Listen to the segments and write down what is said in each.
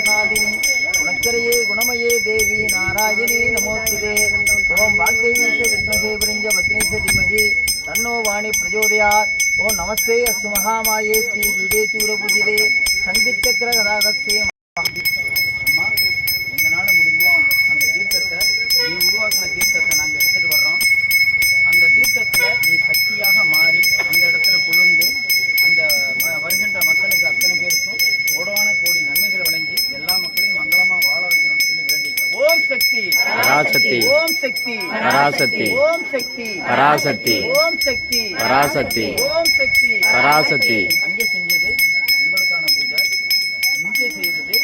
சாதினி குணச்சரையே குணமயே தேவி நாராயணி நமோஸ்துதே. ஓம் வாக்தேவீச வித்மகே விரிஞ்ச பத்னீச திமகி தன்னோ வாணி பிரஜோதயாத். ஓம் நமஸ்தே அஸ்து மகாமாயே ஸ்ரீ பீடே சூர பூஜிதே சங்கிச்சக்கர கதாகஸ்தே. அம்மா, எங்களால் முடிஞ்ச அந்த தீர்த்தத்தை, நீ உருவாக்கின தீர்த்தத்தை நாங்கள் எடுத்துகிட்டு வர்றோம். அந்த தீர்த்தத்தில் நீ சக்தியாக மாறி அந்த இடத்துல குளிர்ந்து அந்த வருகின்ற மக்களுக்கு அத்தனை பேருக்கும் கோடான கோடி நன்மைகளை வழங்கி எல்லா மக்களையும் மங்களமாக வாழ வைக்கணும்னு சொல்லி வேண்டிக்கிறோம். ஓம் சக்தி பராசக்தி, ஓம் சக்தி பராசக்தி, ஓம் சக்தி பராசக்தி, ஓம் சக்தி பராசக்தி, ஓம் சக்தி பராசக்தி. அங்கே செஞ்சது உங்களுக்கான பூஜை, இங்கே செய்கிறது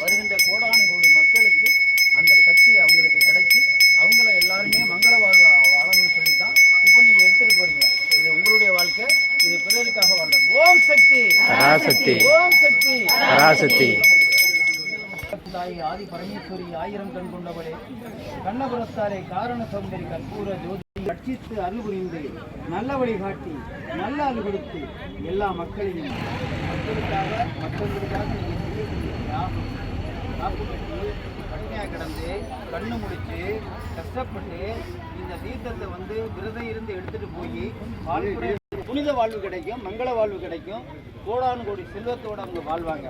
வருகின்ற கோடான கோடி மக்களுக்கு அந்த சக்தி அவங்களுக்கு கிடைச்சி அவங்கள எல்லாருமே மங்கள வாழணும்னு சொல்லி தான் இப்போ நீங்கள் எடுத்துகிட்டு போறீங்க. இது உங்களுடைய வாழ்க்கை, இது பிறருக்காக வாழ்றது. ஓம் சக்தி பராசக்தி, ஓம் சக்தி பராசக்தி. ஆதி பரமேஸ்வரி ஆயிரம் கண் கொண்டவளே, கண்ணபுரத்தாரே காரண சௌந்தரி கற்பூர ஜோதி ரட்சித்து அருள் புரிந்து நல்ல வழி காட்டி நல்ல அருள் கொடுத்து எல்லா மக்களையும் மக்களுக்காக கடுமையாக கிடந்து கண்ணு முடிச்சு கஷ்டப்பட்டு இந்த தீர்த்தத்தை விரதம் இருந்து எடுத்துட்டு போய் புனித வாழ்வு கிடைக்கும், மங்கள வாழ்வு கிடைக்கும், கோடானு கோடி செல்வத்தோடு அவங்க வாழ்வாங்க.